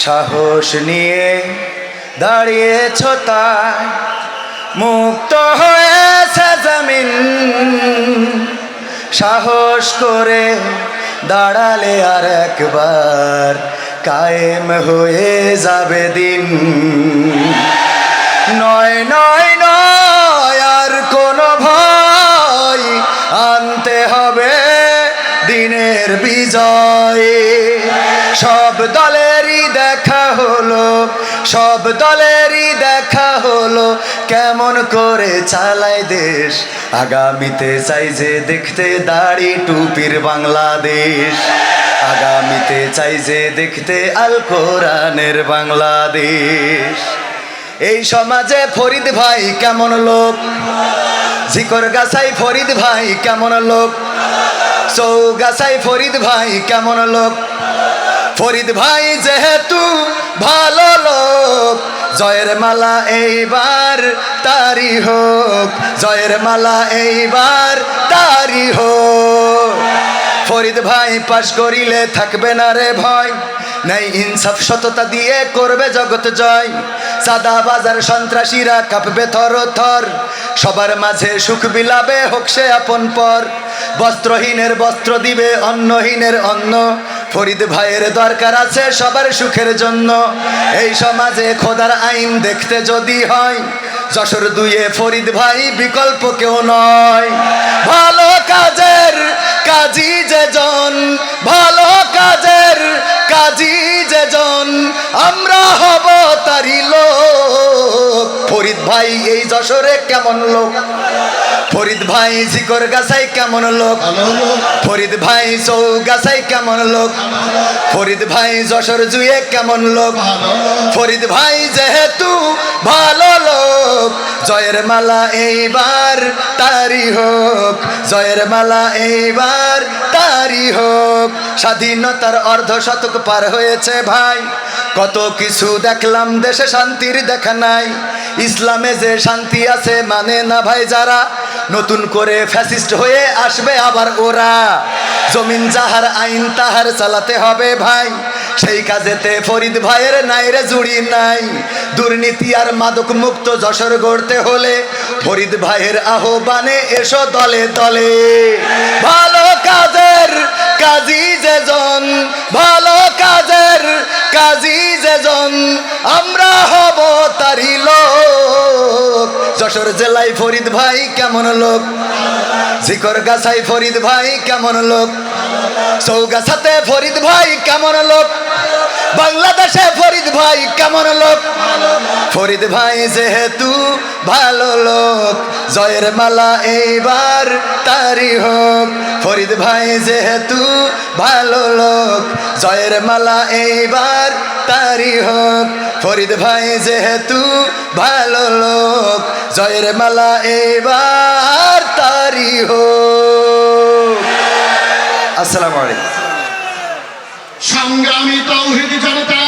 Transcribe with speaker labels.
Speaker 1: সাহস নিয়ে দাঁড়িয়েছ তাই মুক্ত হয়েছে জমিন। সাহস করে দাঁড়ালে আর একবার কায়েম হয়ে যাবে দিন। নয় নয় নয় আর কোনো ভয়, আনতে হবে দিনের বিজয়। সব দলেরই দেখা হলো, সব দলেরই দেখা হলো কেমন করে চালায় দেশ। আগামীতে চাই যে দেখতে দাড়ি টুপির বাংলাদেশ। আগামীতে চাই যে দেখতে আল কোরআনের বাংলাদেশ। এই সমাজে ফরিদ ভাই কেমন লোক, জিকর গাছাই ফরিদ ভাই কেমন লোক, চৌগাছাই ফরিদ ভাই কেমন লোক। ফরিদ ভাই যেহেতু ভালো লোক, জয়ের মালা এইবার তারি হোক, জয়ের মালা এইবার তারি হোক। ফরিদ ভাই পাশ করিলে থাকবে না রে ভয়, নাই ইনসাফ সততা দিয়ে করবে জগৎ জয়। সাদা বাজার সন্ত্রাসীরা কাঁপবে থর থর, সবার মাঝে সুখ বিলাবে হোক সে আপন পর। বস্ত্রহীনের বস্ত্র দিবে, অন্নহীনের অন্ন। ফরিদ ভাইয়ের দরকার আছে সবার সুখের জন্য। এই সমাজে খোদার আইন দেখতে যদি হয়, যশোর দুয়ে ফরিদ ভাই বিকল্প কেউ নয়। ভালো কাজের কাজী যেজন, ভালো কাজের কাজী যেজন, আমরা হব তারি লোক। ফরিদ ভাই এই যশোরে কেমন লোক, ফরিদ ভাই জিকর গাছাই কেমন লোক, ফরিদ ভাই চৌগাছাই কেমন লোক, ফরিদ ভাই যশোর জুয়ে কেমন লোক। ফরিদ ভাই যেহেতু ভালো লোক, জয়ের মালা এইবার তারি হোক, জয়ের মালা এইবার তারি হোক। স্বাধীনতার অর্ধ শতক পার হয়েছে ভাই, কত কিছু দেখলাম দেশে শান্তির দেখা নাই। ইসলামে যে শান্তি আছে মানে না ভাই যারা, নতুন করে ফ্যাসিস্ট হয়ে আসবে আবার ওরা। জমিন যাহার আইন তাহার চালাতে হবে ভাই, সেই কাজেতে ফরিদ ভাইয়ের নাই রে জুড়ি নাই। দুর্নীতি আর মাদক মুক্ত যশোর গড়তে হলে ফরিদ ভাইয়ের আহ্বানে এসো দলে দলে। ভালো কাজের কাজী যেজন, ভালো কাজের কাজী যেজন, আমরা হব তারি লোক। যশোর জেলায় ফরিদ ভাই কেমন লোক, জিকর গাছাই ফরিদ ভাই কেমন লোক, চৌগাছাতে ফরিদ ভাই কেমন লোক, বাংলাদেশে ফরিদ ভাই কেমন লোক। ফরিদ ভাই যেহেতু ভালো লোক, জয়ের মালা এইবার তারি হোক। ফরিদ ভাই যেহেতু ভালো লোক, জয়ের মালা এইবার তারি হোক। ফরিদ ভাই যেহেতু ভালো লোক, জয়ের মালা এইবার তারি হোক। আসসালামু আলাইকুম।
Speaker 2: সংগ্রামী তাওহীদি জনতা,